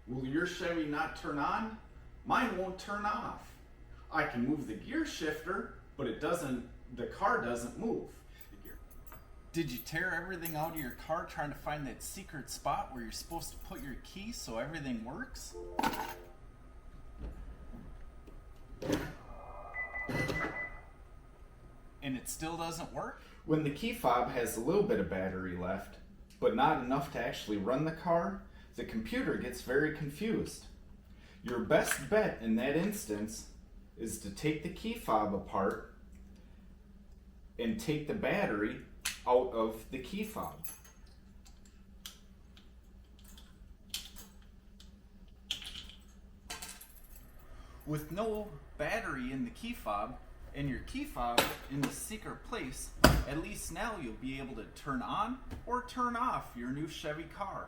Will your Chevy not turn on? Mine won't turn off. I can move the gear shifter, but the car doesn't move. Did you tear everything out of your car trying to find that secret spot where you're supposed to put your key so everything works? And it still doesn't work? When the key fob has a little bit of battery left, but not enough to actually run the car, the computer gets very confused. Your best bet in that instance is to take the key fob apart and take the battery out of the key fob. With no battery in the key fob and your key fob in the secret place, at least now you'll be able to turn on or turn off your new Chevy car.